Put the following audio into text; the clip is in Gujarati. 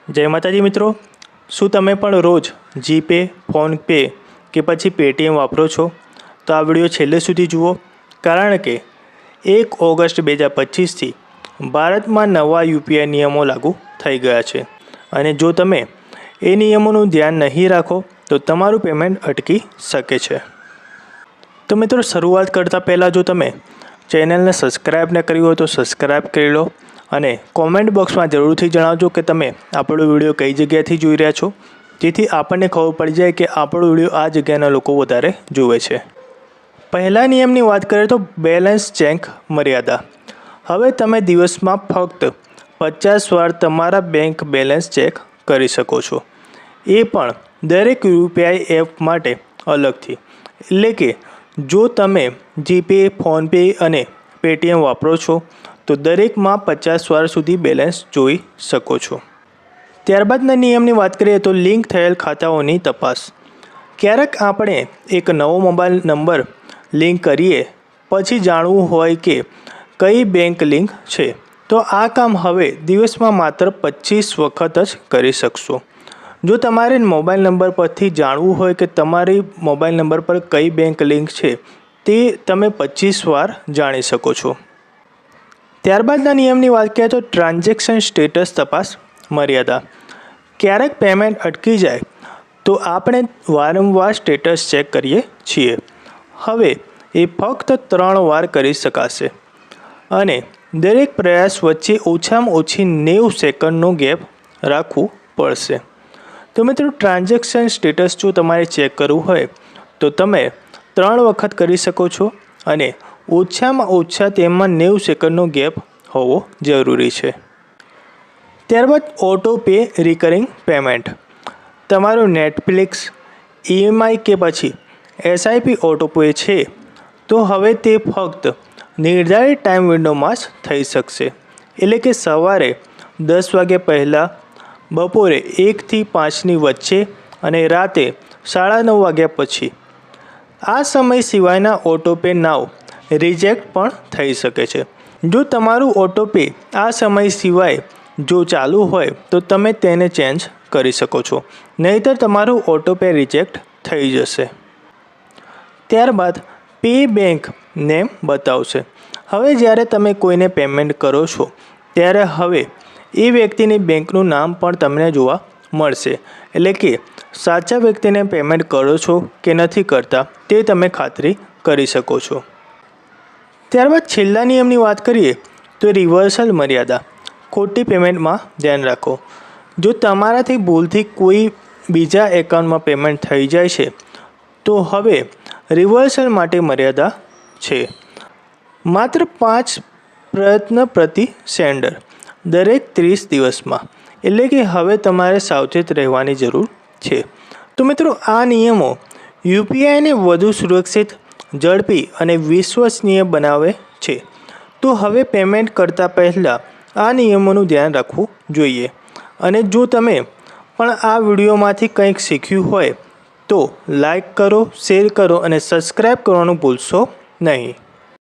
जय माताजी मित्रों, શું તમે પણ રોજ જીપે, ફોનપે કે પછી પેટીએમ વાપરો છો? તો આ વિડીયો છેલ્લે સુધી જુઓ, કારણ કે 1 ઓગસ્ટ 2025થી ભારતમાં નવા યુપીઆઈ નિયમો લાગુ થઈ ગયા છે અને જો તમે એ નિયમોનું ધ્યાન નહીં રાખો તો તમારું પેમેન્ટ અટકી શકે છે। તો મિત્રો, શરૂઆત કરતાં પહેલાં જો તમે ચેનલને સબસ્ક્રાઈબ ન કરી હોય તો સબસ્ક્રાઈબ કરી લો અને કોમેન્ટ બોક્સમાં જરૂરથી જણાવજો કે તમે આપણો વિડીયો કઈ જગ્યાએથી જોઈ રહ્યા છો, જેથી આપણને ખબર પડી જાય કે આપણો વિડીયો આ જગ્યાના લોકો વધારે જુએ છે। પહેલા નિયમની વાત કરીએ તો બેલેન્સ ચેક મર્યાદા। હવે તમે દિવસમાં ફક્ત 50 વાર તમારા બેંક બેલેન્સ ચેક કરી શકો છો, એ પણ દરેક યુપીઆઈ એપ માટે અલગથી। એટલે કે જો તમે જીપે, ફોનપે અને પેટીએમ વાપરો છો તો દરેકમાં 50 વાર સુધી બેલેન્સ જોઈ શકો છો। ત્યારબાદના નિયમની વાત કરીએ તો લિંક થયેલ ખાતાઓની તપાસ। ક્યારેક આપણે એક નવો મોબાઈલ નંબર લિંક કરીએ પછી જાણવું હોય કે કઈ બેંક લિંક છે, તો આ કામ હવે દિવસમાં માત્ર 25 વખત જ કરી શકશો। જો તમારે મોબાઈલ નંબર પરથી જાણવું હોય કે તમારી મોબાઈલ નંબર પર કઈ બેંક લિંક છે, તે તમે 25 વાર જાણી શકો છો। ત્યારબાદના નિયમની વાત કરીએ તો ટ્રાન્ઝેક્શન સ્ટેટસ તપાસ મર્યાદા। ક્યારેક પેમેન્ટ અટકી જાય તો આપણે વારંવાર સ્ટેટસ ચેક કરીએ છીએ। હવે એ ફક્ત 3 વાર કરી શકાશે અને દરેક પ્રયાસ વચ્ચે ઓછામાં ઓછી 90 સેકન્ડનો ગેપ રાખવું પડશે। તો મિત્રો, ટ્રાન્ઝેક્શન સ્ટેટસ જો તમારે ચેક કરવું હોય તો તમે 3 વખત કરી શકો છો અને ઓછામાં ઓછા તેમાં 90 સેકન્ડનો ગેપ હોવો જરૂરી છે। ત્યારબાદ ઓટો પે રિકરિંગ પેમેન્ટ। તમારું નેટફ્લિક્સ, ઈએમઆઈ કે પછી એસઆઈપી ઓટો પે છે તો હવે તે ફક્ત નિર્ધારિત ટાઈમ વિન્ડોમાં જ થઈ શકશે। એટલે કે સવારે 10 વાગ્યા પહેલાં, બપોરે 1 થી 5ની વચ્ચે અને રાતે 9:30 વાગ્યા પછી। આ સમય સિવાયના ઓટો પે નાવ રિજેક્ટ પણ થઈ શકે છે। જો તમારું ઓટો પે આ સમય સિવાય જો ચાલુ હોય તો તમે તેને ચેન્જ કરી શકો છો, નહીંતર તમારું ઓટો પે રિજેક્ટ થઈ જશે। ત્યારબાદ પે બેંક નેમ બતાવશે। હવે જ્યારે તમે કોઈને પેમેન્ટ કરો છો ત્યારે હવે એ વ્યક્તિની બેંકનું નામ પણ તમને જોવા મળશે। એટલે કે સાચા વ્યક્તિને પેમેન્ટ કરો છો કે નથી કરતા તે તમે ખાતરી કરી શકો છો। ત્યારબાદ છેલ્લા નિયમની વાત કરીએ તો રિવર્સલ મર્યાદા। ખોટી પેમેન્ટમાં ધ્યાન રાખો। જો તમારાથી ભૂલથી કોઈ બીજા એકાઉન્ટમાં પેમેન્ટ થઈ જાય છે તો હવે રિવર્સલ માટે મર્યાદા છે, માત્ર 5 પ્રયત્ન પ્રતિ સેન્ડર દરેક 30 દિવસમાં। એટલે કે હવે તમારે સાવચેત રહેવાની જરૂર છે। તો મિત્રો, આ નિયમો યુપીઆઈને વધુ સુરક્ષિત, ઝડપી અને વિશ્વસનીય બનાવે છે। તો હવે પેમેન્ટ કરતાં પહેલાં આ નિયમોનું ધ્યાન રાખવું જોઈએ। અને જો તમે પણ આ વિડીયોમાંથી કંઈક શીખ્યું હોય તો લાઈક કરો, શેર કરો અને સબસ્ક્રાઈબ કરવાનું ભૂલશો નહીં।